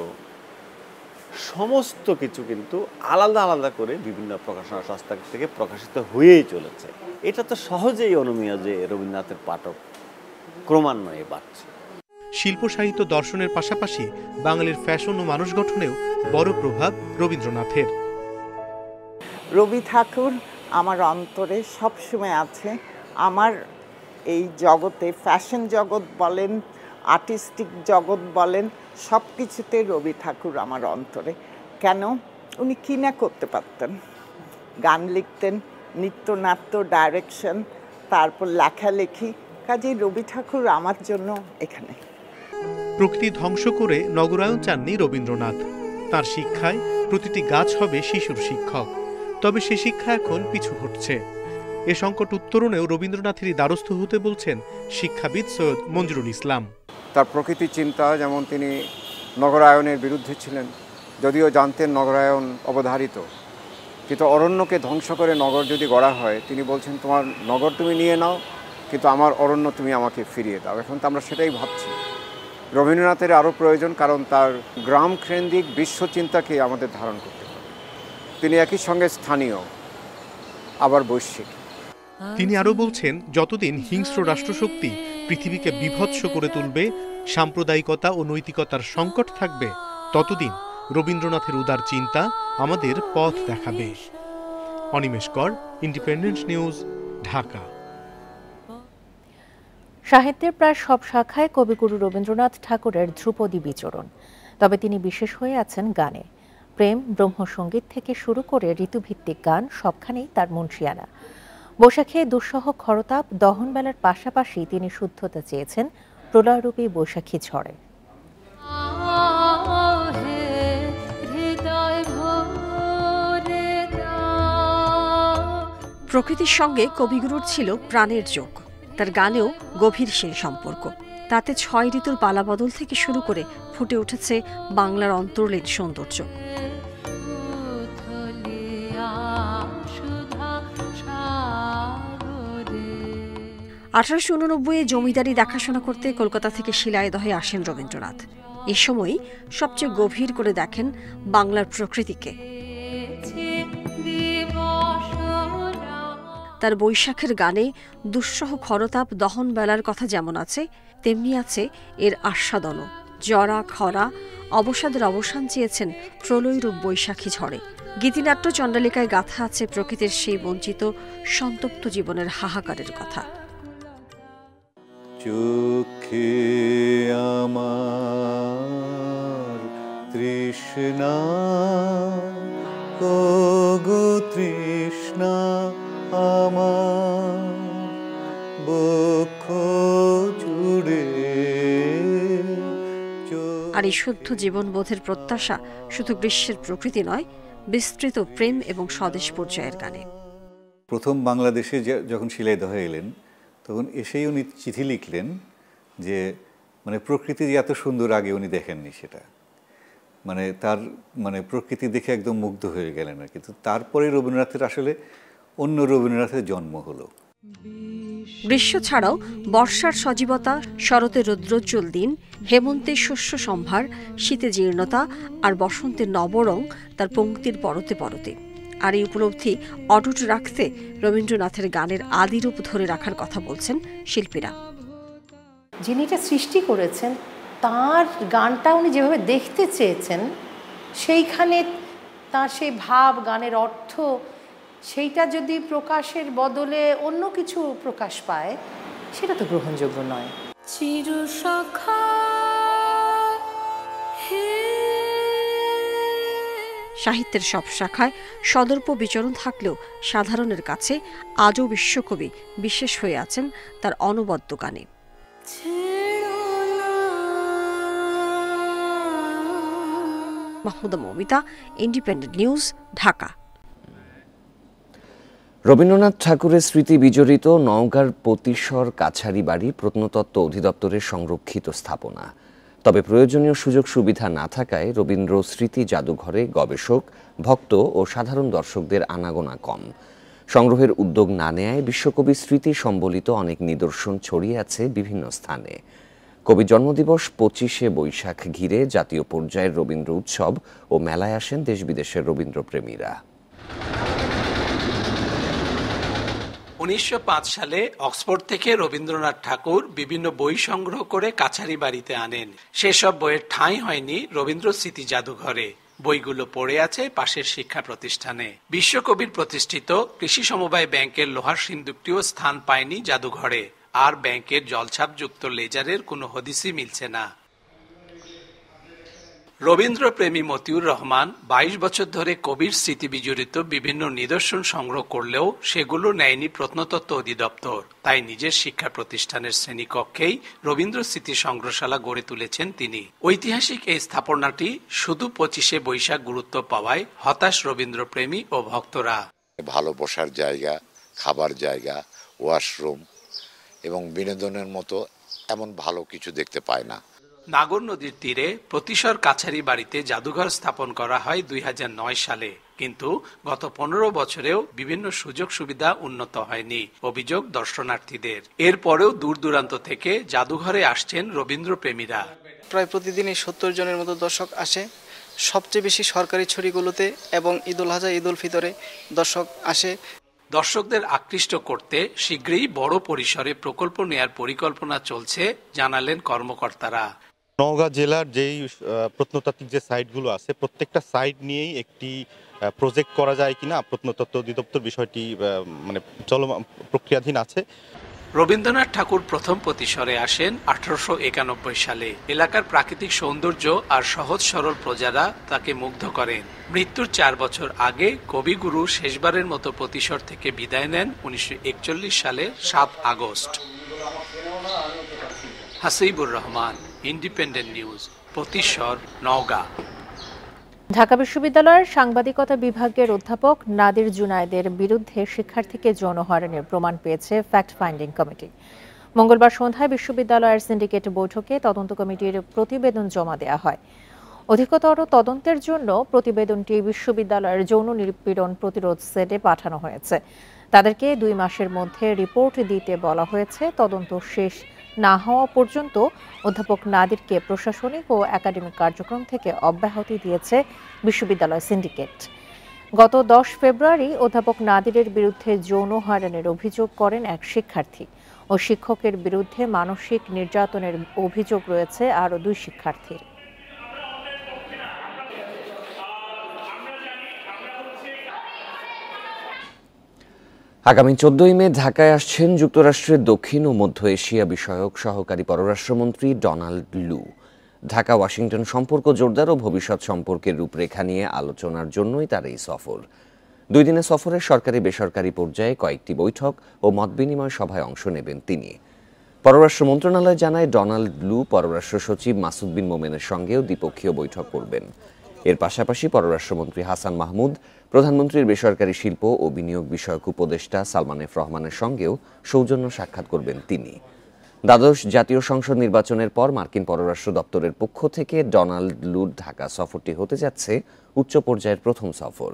সমস্ত কিছু কিন্তু আলাদা আলাদা করে বিভিন্ন প্রকাশনা সংস্থা থেকে প্রকাশিত হয়েই চলেছে। এটা তো সহজেই অনুমেয় যে রবীন্দ্রনাথের পাঠক ক্রমান্বয়ে বাড়ছে। শিল্প সাহিত্য দর্শনের পাশাপাশি বাঙালির ফ্যাশন ও মানুষ গঠনেও বড় প্রভাব রবীন্দ্রনাথের। রবি ঠাকুর আমার অন্তরে সবসময় আছে। আমার এই জগতে, ফ্যাশন জগৎ বলেন, আর্টিস্টিক জগৎ বলেন, সব কিছুতে রবি ঠাকুর আমার অন্তরে। কেন? উনি কি না করতে পারতেন, গান লিখতেন, নৃত্যনাট্য, ডাইরেকশন, তারপর লেখালেখি, কাজেই রবি ঠাকুর আমার জন্য এখানে। প্রকৃতি ধ্বংস করে নগরায়ণ চাননি রবীন্দ্রনাথ। তার শিক্ষায় প্রতিটি গাছ হবে শিশুর শিক্ষক। তবে সে শিক্ষা এখন পিছু হটছে। এ সংকট উত্তরণেও রবীন্দ্রনাথেরই দ্বারস্থ হতে বলছেন শিক্ষাবিদ সৈয়দ মঞ্জুরুল ইসলাম। তার প্রকৃতি চিন্তা, যেমন তিনি নগরায়নের বিরুদ্ধে ছিলেন, যদিও জানতেন নগরায়ন অবধারিত, কিন্তু অরণ্যকে ধ্বংস করে নগর যদি গড়া হয়, তিনি বলছেন তোমার নগর তুমি নিয়ে নাও, কিন্তু আমার অরণ্য তুমি আমাকে ফিরিয়ে দাও। এখন তো আমরা সেটাই ভাবছি। রবীন্দ্রনাথের আরও প্রয়োজন, কারণ তার গ্রাম কেন্দ্রিক বিশ্বচিন্তাকে আমাদের ধারণ করতে হবে। তিনি একই সঙ্গে স্থানীয় আবার বৈশ্বিক। তিনি আরও বলছেন, যতদিন হিংস্র রাষ্ট্রশক্তি পৃথিবীকে বিভৎস করে তুলবে, সাম্প্রদায়িকতা ও নৈতিকতার সংকট থাকবে, ততদিন রবীন্দ্রনাথের উদার চিন্তা আমাদের পথ দেখাবে। অনিমেষ কর, ইন্ডিপেন্ডেন্ট নিউজ, ঢাকা। সাহিত্যের প্রায় সব শাখায় কবিগুরু রবীন্দ্রনাথ ঠাকুরের ধ্রুপদী বিচরণ। তবে তিনি বিশেষ হয়ে আছেন গানে। প্রেম, ব্রহ্মসঙ্গীত থেকে শুরু করে ঋতুভিত্তিক গান সবখানেই তার মুন্সিয়ানা। বৈশাখে দুঃসহ খরতাপ দহনবেলার পাশাপাশি তিনি শুদ্ধতা চেয়েছেন প্রলয়রূপী বৈশাখী ঝড়ে। প্রকৃতির সঙ্গে কবিগুরুর ছিল প্রাণের যোগ। তার গানেও গভীর সেই সম্পর্ক। তাতে 6 ঋতুর পালাবদল থেকে শুরু করে ফুটে উঠেছে বাংলার অন্তর্লীন সৌন্দর্য। 1889 জমিদারি দেখাশোনা করতে কলকাতা থেকে শিলাইদহে আসেন রবীন্দ্রনাথ। এ সময়ই সবচেয়ে গভীর করে দেখেন বাংলার প্রকৃতিকে। তার বৈশাখের গানে দুঃসহ খরতাপ দহন বেলার কথা যেমন আছে, তেমনি আছে এর আস্বাদনও। জরা খরা অবসাদের অবসান চেয়েছেন প্রলয়রূপ বৈশাখী ঝড়ে। গীতিনাট্য চণ্ডালিকায় গাথা আছে প্রকৃতির সেই বঞ্চিত সন্তপ্ত জীবনের হাহাকারের কথা। চোখে আমার তৃষ্ণা, ওগো তৃষ্ণা আমার বক্ষ জুড়ে। আর এই শুদ্ধ জীবনবোধের প্রত্যাশা শুধু গ্রীষ্মের প্রকৃতি নয়, বিস্তৃত প্রেম এবং স্বদেশ পর্যায়ের গানে। প্রথম বাংলাদেশে যখন শিলাইদহে এলেন, তখন এসেই উনি চিঠি লিখলেন যে মানে প্রকৃতি যে এত সুন্দর আগে উনি দেখেননি, সেটা মানে তার মানে প্রকৃতি দেখে একদম মুগ্ধ হয়ে গেলেন আর কি। তো তারপরে রবীন্দ্রনাথের আসলে অন্য রবীন্দ্রনাথের জন্ম হলো। গ্রীষ্ম ছাড়াও বর্ষার সজীবতা, শরতের রৌদ্রোজ্জ্বল দিন, হেমন্তের শস্য সম্ভার, শীতে জীর্ণতা আর বসন্তের নবরং তার পংক্তির পরতে পরতে। আর এই উপলব্ধি অটুট রাখতে রবীন্দ্রনাথের গানের আদিরূপ ধরে রাখার কথা বলছেন শিল্পীরা। যিনি এটা সৃষ্টি করেছেন, তার গানটা উনি যেভাবে দেখতে চেয়েছেন, সেইখানে তার সেই ভাব, গানের অর্থ, সেইটা যদি প্রকাশের বদলে অন্য কিছু প্রকাশ পায়, সেটা তো গ্রহণযোগ্য নয়। সাহিত্যের সব শাখায় সদর্প বিচরণ থাকলেও সাধারণের কাছে আজও বিশ্বকবি বিশেষ হয়ে আছেন তার অনবদ্য গানে। Mahmuda Momita, Independent news, Dhaka. রবীন্দ্রনাথ ঠাকুরের স্মৃতি বিজড়িত নওগাঁর পতিশ্বর কাছারি বাড়ি প্রত্নতত্ত্ব অধিদপ্তরের সংরক্ষিত স্থাপনা। তবে প্রয়োজনীয় সুযোগ সুবিধা না থাকায় রবীন্দ্র স্মৃতি জাদুঘরে গবেষক, ভক্ত ও সাধারণ দর্শকদের আনাগোনা কম। সংগ্রহের উদ্যোগ না নেয়ায় বিশ্বকবির স্মৃতি সম্বলিত অনেক নিদর্শন ছড়িয়ে আছে বিভিন্ন স্থানে। কবি জন্মদিবস 25শে বৈশাখ ঘিরে জাতীয় পর্যায়ের রবীন্দ্র উৎসব ও মেলায় আসেন দেশ বিদেশের রবীন্দ্রপ্রেমীরা। 1905 সালে অক্সফোর্ড থেকে রবীন্দ্রনাথ ঠাকুর বিভিন্ন বই সংগ্রহ করে কাছারি বাড়িতে আনেন। সেসব বইয়ের ঠাঁই হয়নি রবীন্দ্র স্মৃতি জাদুঘরে। বইগুলো পড়ে আছে পাশের শিক্ষা প্রতিষ্ঠানে। বিশ্বকবির প্রতিষ্ঠিত কৃষি সমবায় ব্যাংকের লোহার সিন্দুকটিও স্থান পায়নি জাদুঘরে। আর ব্যাংকের জলছাপযুক্ত লেজারের কোনো হদিসই মিলছে না। রবীন্দ্রপ্রেমী মতিউর রহমান 22 বছর ধরে কবির স্মৃতি বিজড়িত বিভিন্ন নিদর্শন সংগ্রহ করলেও সেগুলো নেয়নি প্রত্নতত্ত্ব অধিদপ্তর। তাই নিজের শিক্ষা প্রতিষ্ঠানের শ্রেণীকক্ষেই রবীন্দ্র স্মৃতি সংগ্রহশালা গড়ে তুলেছেন তিনি। ঐতিহাসিক এই স্থাপনাটি শুধু 25শে বৈশাখ গুরুত্ব পাওয়ায় হতাশ রবীন্দ্রপ্রেমী ও ভক্তরা। ভালো বসার জায়গা, খাবার জায়গা, ওয়াশরুম এবং বিনোদনের মতো এমন ভালো কিছু দেখতে পায় না। নাগর নদীর তীরে প্রতিশ্বর কাছারি বাড়িতে জাদুঘর স্থাপন করা হয় 2009 সালে, কিন্তু গত 15 বছরেও বিভিন্ন সুযোগ সুবিধা উন্নত হয়নি, অভিযোগ দর্শনার্থীদের। এরপরেও দূর দূরান্ত থেকে জাদুঘরে আসছেন রবীন্দ্রপ্রেমীরা। প্রায় প্রতিদিনই 70 জনের মতো দর্শক আসে। সবচেয়ে বেশি সরকারি ছুটিগুলোতে এবং ঈদুল আজহা, ঈদুল ফিতরে দর্শক আসে। দর্শকদের আকৃষ্ট করতে শীঘ্রই বড় পরিসরে প্রকল্প নেয়ার পরিকল্পনা চলছে, জানালেন কর্মকর্তারা। নওগাঁ জেলার যেই প্রত্নতাত্ত্বিক যে সাইটগুলো আছে প্রত্যেকটা সাইট নিয়েই একটি প্রজেক্ট করা যায় কিনা প্রত্নতত্ত্ব অধিদপ্তর বিষয়টি মানে চলমান প্রক্রিয়াধীন আছে। রবীন্দ্রনাথ ঠাকুর প্রথম প্রতিসরে আসেন 1891 সালে। এলাকার প্রাকৃতিক সৌন্দর্য আর সহজ সরল প্রজারা তাকে মুগ্ধ করেন। মৃত্যুর 4 বছর আগে কবিগুরু শেষবারের মতো প্রতিসর থেকে বিদায় নেন 1941 সালের 7 August. Hasibur Rahman, Independent News, প্রতিসর, নওগাঁ। ঢাকা বিশ্ববিদ্যালয়ের সাংবাদিকতা বিভাগের অধ্যাপক নাদির জুনায়েদের বিরুদ্ধে শিক্ষার্থীকে যৌন হয়রানির প্রমাণ পেয়েছে ফ্যাক্ট ফাইন্ডিং কমিটি। মঙ্গলবার সন্ধ্যায় বিশ্ববিদ্যালয়ের সিন্ডিকেট বৈঠকে তদন্ত কমিটির প্রতিবেদন জমা দেওয়া হয়। অধিকতর তদন্তের জন্য প্রতিবেদনটি বিশ্ববিদ্যালয়ের যৌন নিপীড়ন প্রতিরোধ সেলে পাঠানো হয়েছে। তাদেরকে 2 মাসের মধ্যে রিপোর্ট দিতে বলা হয়েছে। তদন্ত শেষ না হওয়া পর্যন্ত অধ্যাপক নাদিরকে প্রশাসনিক ও একাডেমিক কার্যক্রম থেকে অব্যাহতি দিয়েছে বিশ্ববিদ্যালয় সিন্ডিকেট। গত 10 ফেব্রুয়ারি অধ্যাপক নাদিরের বিরুদ্ধে যৌন হয়রানির অভিযোগ করেন এক শিক্ষার্থী ও শিক্ষকের বিরুদ্ধে মানসিক নির্যাতনের অভিযোগ রয়েছে আরও 2 শিক্ষার্থীর। আগামী 14ই মে ঢাকায় আসছেন যুক্তরাষ্ট্রের দক্ষিণ ও মধ্য এশিয়া বিষয়ক সহকারী পররাষ্ট্রমন্ত্রী ডোনাল্ড লু। ঢাকা ওয়াশিংটন সম্পর্ক জোরদার ও ভবিষ্যৎ সম্পর্কের রূপরেখা নিয়ে আলোচনার জন্যই তার এই সফর। 2 দিনের সফরে সরকারি বেসরকারি পর্যায়ে কয়েকটি বৈঠক ও মতবিনিময় সভায় অংশ নেবেন তিনি। পররাষ্ট্র মন্ত্রণালয় জানায় ডোনাল্ড লু পররাষ্ট্র সচিব মাসুদ বিন মোমেনের সঙ্গেও দ্বিপক্ষীয় বৈঠক করবেন। এর পাশাপাশি পররাষ্ট্রমন্ত্রী হাসান মাহমুদ, প্রধানমন্ত্রীর বেসরকারি শিল্প ও বিনিয়োগ বিষয়ক উপদেষ্টা সালমান এফ রহমানের সঙ্গেও সৌজন্য সাক্ষাৎ করবেন তিনি। দ্বাদশ জাতীয় সংসদ নির্বাচনের পর মার্কিন পররাষ্ট্র দপ্তরের পক্ষ থেকে ডোনাল্ড লুর ঢাকা সফরটি হতে যাচ্ছে উচ্চ পর্যায়ের প্রথম সফর।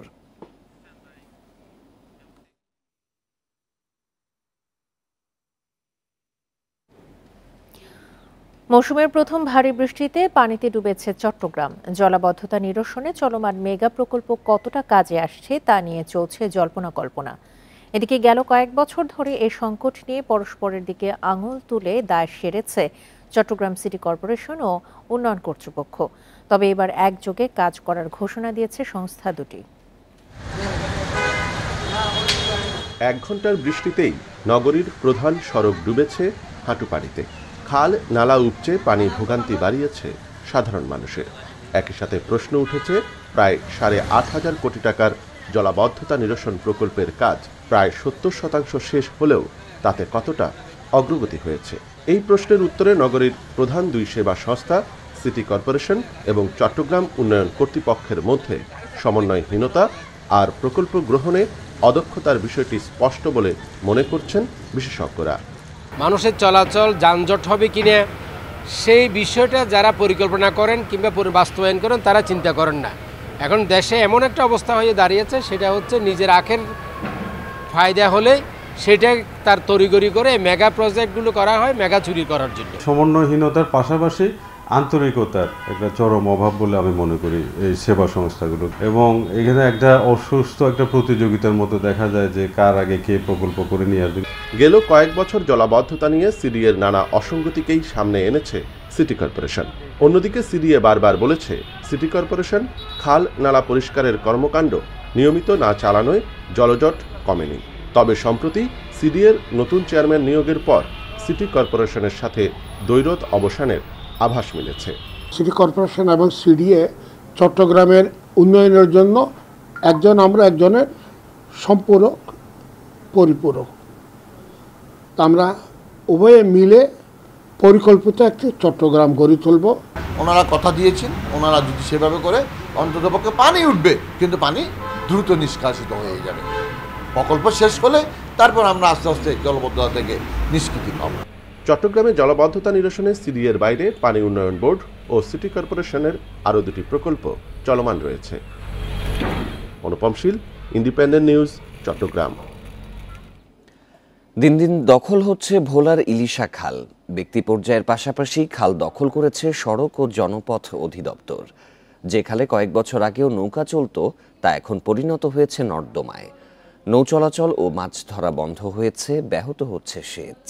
মৌসুমের প্রথম ভারী বৃষ্টিতে পানিতে ডুবেছে চট্টগ্রাম। জলাবদ্ধতা নিরসনে চলমান মেগা প্রকল্প কতটা কাজে আসছে তা নিয়ে চলছে জল্পনা কল্পনা। এদিকে গেল কয়েক বছর ধরে এই সংকট নিয়ে পরস্পরের দিকে আঙুল তুলে দায় সেরেছে চট্টগ্রাম সিটি কর্পোরেশন ও উন্নয়ন কর্তৃপক্ষ। তবে এবার একযোগে কাজ করার ঘোষণা দিয়েছে সংস্থা দুটি। 1 ঘন্টার বৃষ্টিতেই নগরীর প্রধান সড়ক ডুবেছে হাঁটু পানিতে। খাল নালা উপচে পানি ভোগান্তি বাড়িয়েছে সাধারণ মানুষের। একই সাথে প্রশ্ন উঠেছে প্রায় 8.5 কোটি টাকার জলাবদ্ধতা নিরসন প্রকল্পের কাজ প্রায় 70% শেষ হলেও তাতে কতটা অগ্রগতি হয়েছে। এই প্রশ্নের উত্তরে নগরীর প্রধান 2 সেবা সংস্থা সিটি কর্পোরেশন এবং চট্টগ্রাম উন্নয়ন কর্তৃপক্ষের মধ্যে সমন্বয়হীনতা আর প্রকল্প গ্রহণে অদক্ষতার বিষয়টি স্পষ্ট বলে মনে করছেন বিশেষজ্ঞরা। মানুষের চলাচল যানজট হবে কিনা সেই বিষয়টা যারা পরিকল্পনা করেন কিংবা বাস্তবায়ন করেন তারা চিন্তা করেন না। এখন দেশে এমন একটা অবস্থা হয়ে দাঁড়িয়েছে, সেটা হচ্ছে নিজের আখের ফায়দা হলে সেটা তার তড়িগড়ি করে মেগা প্রজেক্টগুলো করা হয় মেগা চুরি করার জন্য। সমন্বয়হীনতার পাশাপাশি আন্তরিকতার একটা চরম অভাব বলে আমি মনে করি এই সেবা সংস্থাগুলো, এবং এখানে একটা অসুস্থ একটা প্রতিযোগিতার মতো দেখা যায় যে কার আগে কে প্রকল্প করে নিয়ে আসবে। গেল কয়েক বছর জলাবদ্ধতা নিয়ে সিডিএর নানা অসঙ্গতিকেই সামনে এনেছে সিটি কর্পোরেশন। অন্যদিকে সিডিএ বারবার বলেছে সিটি কর্পোরেশন খাল নালা পরিষ্কারের কর্মকাণ্ড নিয়মিত না চালানোয় জলজট কমেনি। তবে সম্প্রতি সিডিএর নতুন চেয়ারম্যান নিয়োগের পর সিটি কর্পোরেশনের সাথে দ্বৈরথ অবসানের আভাস মিলেছে। সিটি কর্পোরেশন এবং সিডিএ চট্টগ্রামের উন্নয়নের জন্য আমরা একজনের সম্পূরক পরিপূরক। আমরা উভয়ে মিলে পরিকল্পিত একটি চট্টগ্রাম গড়ে তুলব। ওনারা কথা দিয়েছেন, ওনারা যদি সেভাবে করে অন্ততপক্ষে পানি উঠবে, কিন্তু পানি দ্রুত নিষ্কাশিত হয়ে যাবে। প্রকল্প শেষ হলে তারপর আমরা আস্তে আস্তে জলবদ্ধতা থেকে নিষ্কৃতি পাব। চট্টগ্রামে জলাবদ্ধতা নিরসনে সিডিএর বাইরে পানি উন্নয়ন বোর্ড ও সিটি কর্পোরেশনের আরও দুটি প্রকল্প চলমান রয়েছে। অনুপম শীল, ইন্ডিপেন্ডেন্ট নিউজ, চট্টগ্রাম। দিন দিন দখল হচ্ছে ভোলার ইলিশা খাল। ব্যক্তি পর্যায়ের পাশাপাশি খাল দখল করেছে সড়ক ও জনপথ অধিদপ্তর। যে খালে কয়েক বছর আগেও নৌকা চলত তা এখন পরিণত হয়েছে নর্দমায়। নৌ চলাচল ও মাছ ধরা বন্ধ হয়েছে, ব্যাহত হচ্ছে সেচ।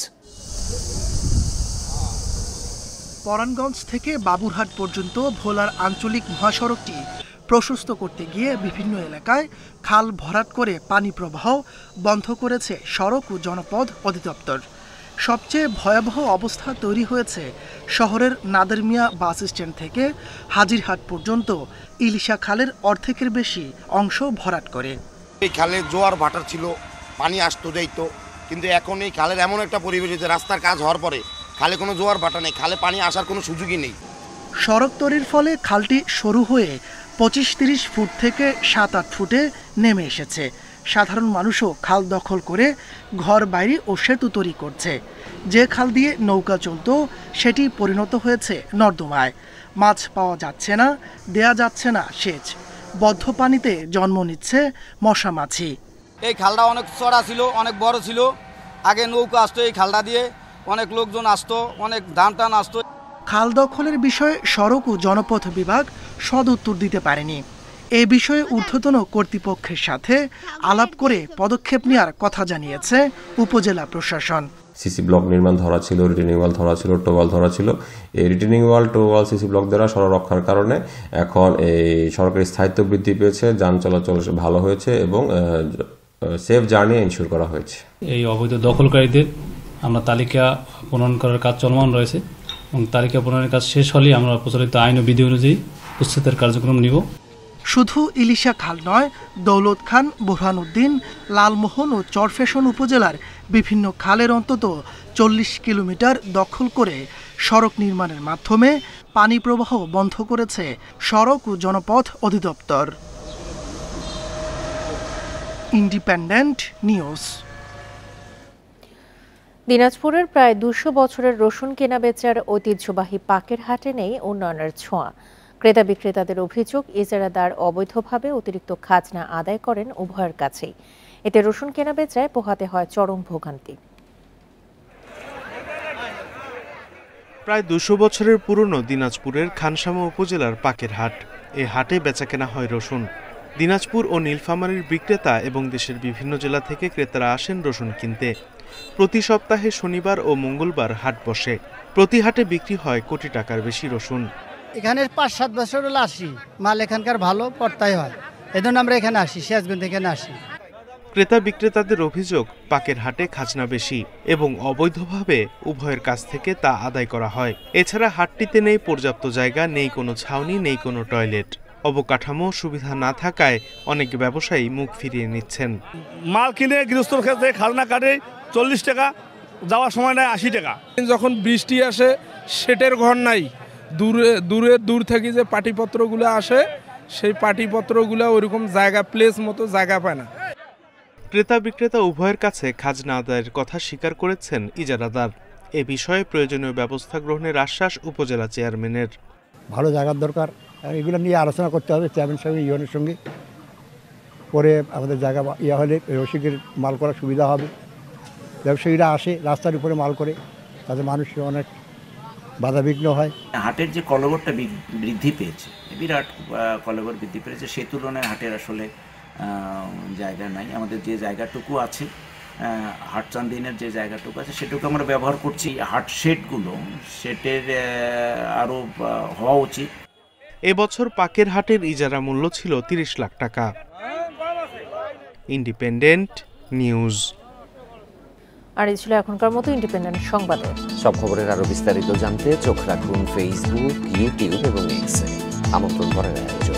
পরাণগঞ্জ থেকে বাবুরহাট পর্যন্ত ভোলার আঞ্চলিক মহাসড়কটি প্রশস্ত করতে গিয়ে বিভিন্ন এলাকায় খাল ভরাট করে পানি প্রবাহ বন্ধ করেছে সড়ক ও জনপথ অধিদপ্তর। সবচেয়ে ভয়াবহ অবস্থা তৈরি হয়েছে শহরের নাদের মিয়া বাস স্ট্যান্ড থেকে হাজিরহাট পর্যন্ত ইলিশা খালের অর্ধেকের বেশি অংশ ভরাট করে। এই খালে জোয়ার ভাটার ছিল, পানি আসতো যাইতো, কিন্তু এখন এই খালের এমন একটা পরিবেশ যে রাস্তার কাজ হওয়ার পরে খালে কোনো জোয়ার ভাটা নেই, খালে পানি আসার কোনো সুযোগই নেই। সড়ক তৈরির ফলে খালটি সরু হয়ে 25-30 ফুট থেকে 7-8 ফুটে নেমে এসেছে। সাধারণ মানুষও খাল দখল করে ঘর বাইরে ও সেতু তৈরি করছে। যে খাল দিয়ে নৌকা চলত সেটি পরিণত হয়েছে নর্দমায়। মাছ পাওয়া যাচ্ছে না, দেয়া যাচ্ছে না সেচ। বদ্ধ পানিতে জন্ম নিচ্ছে মশা মাছি। এই খালটা অনেক চড়া ছিল, অনেক বড় ছিল। আগে নৌকা আসতো এই খালটা দিয়ে, অনেক লোকজন আসতো, অনেক ধান টান আসতো। খাল দখলের বিষয়ে সড়ক ও জনপথ বিভাগ সদ উত্তর দিতে পারেনি। এ বিষয়ে ঊর্ধ্বতন কর্তৃপক্ষের সাথে আলাপ করে পদক্ষেপ নেওয়ার কথা জানিয়েছে উপজেলা প্রশাসন। সিসি ব্লক নির্মাণ ধরা ছিল, রিটেনিং ওয়াল ধরা ছিল, টোওয়াল ধরা ছিল। এই রিটেনিং ওয়াল, টোওয়াল, সিসি ব্লক দ্বারা সড়ক রক্ষার কারণে এখন এই সড়কের স্থায়িত্ব বৃদ্ধি পেয়েছে, যান চলাচল ভালো হয়েছে এবং সেফ জার্নি এনশিওর করা হয়েছে। এই অবৈধ দখলকারীদের আমরা তালিকা প্রণয়ন করার কাজ চলমান রয়েছে এবং তালিকা প্রণয়নের কাজ শেষ হলেই আমরা প্রচলিত আইন ও বিধি অনুযায়ী উচ্ছেদের কার্যক্রম নিব। শুধু ইলিশা খাল নয়, দৌলত খান, বুরহানুদ্দিন, লালমোহন ও চরফ্যাশন উপজেলার বিভিন্ন খালের অন্তত 40 কিলোমিটার দখল করে সড়ক নির্মাণের মাধ্যমে পানি প্রবাহ বন্ধ করেছে সড়ক ও জনপথ অধিদপ্তর। Independent news. দিনাজপুরের প্রায় 200 বছরের রসুন কেনাবেচার ঐতিহ্যবাহী পাকের হাটে নেই উন্নয়নের ছোঁয়া। ক্রেতা বিক্রেতাদের অভিযোগ, ইজারাদার অবৈধভাবে অতিরিক্ত খাজনা আদায় করেন উভয়ের কাছেই। এতে রসুন কেনাবেচায় পোহাতে হয় চরম ভোগান্তি। প্রায় 200 বছরের পুরনো দিনাজপুরের খানসামা উপজেলার পাকের হাট। এই হাটে বেচাকেনা হয় রসুন। দিনাজপুর ও নীলফামারীর বিক্রেতা এবং দেশের বিভিন্ন জেলা থেকে ক্রেতারা আসেন রসুন কিনতে। প্রতি সপ্তাহে শনিবার ও মঙ্গলবার হাট বসে। প্রতি হাটে বিক্রি হয় কোটি টাকার বেশি রসুন। এখানে 5-7 বছর হলো আসি, মাল এখানকার ভালো পড়তাই হয়, এজন্য আমরা এখানে আসি, সিরাজগঞ্জ এখানে আসি। ক্রেতা বিক্রেতাদের অভিযোগ, পাকের হাটে খাজনা বেশি এবং অবৈধভাবে উভয়ের কাছ থেকে তা আদায় করা হয়। এছাড়া হাটটিতে নেই পর্যাপ্ত জায়গা, নেই কোনো ছাউনি, নেই কোনো টয়লেট। অবকাঠামো সুবিধা না থাকায় অনেক ব্যবসায়ী মুখ ফিরিয়ে নিচ্ছেন। মাল কিনে গৃহস্থর ক্ষেত্রে খাজনা কাটে 40 টাকা, যাওয়ার সময় নেয় 80 টাকা। যখন বৃষ্টি আসে সেটের ঘর নাই, দূর থেকে যে পাটিপত্রগুলো আসে সেই পাটিপত্রগুলো ওইরকম জায়গা প্লেস মতো জায়গা পায় না। ক্রেতা বিক্রেতা উভয়ের কাছে খাজনা আদায়ের কথা স্বীকার করেছেন ইজারাদার। এ বিষয়ে প্রয়োজনীয় ব্যবস্থা গ্রহণের আশ্বাস উপজেলা চেয়ারম্যানের। ভালো জায়গার দরকার, এগুলো নিয়ে আলোচনা করতে হবে চেয়ারম্যান সাহেব ইউএনের সঙ্গে, পরে আমাদের জায়গা হলে রসিকের মাল করার সুবিধা হবে। ব্যবসায়ীরা আসে রাস্তার উপরে মাল করে, তাতে মানুষের অনেক বাধাবিঘ্ন হয়। হাটের যে কলবরটা বৃদ্ধি পেয়েছে, বিরাট কলবর বৃদ্ধি পেয়েছে, সেই তুলনায় হাটের আসলে জায়গা নাই। আমাদের যে জায়গাটুকু আছে হাটচান্দিনের যে জায়গাটুকু আছে সেটুকু আমরা ব্যবহার করছি। হাট শেডগুলো সেটের আরও হওয়া উচিত। এবছর পাকের হাটের ইজারা মূল্য ছিল 30 লাখ টাকা। Independent news. আর এই ছিল এখনকার মতো ইন্ডিপেন্ডেন্ট সংবাদে। সব খবরের আরো বিস্তারিত জানতে চোখ রাখুন ফেসবুক, ইউটিউব এবং এক্সে। আমন্ত্রণ করার আয়োজন।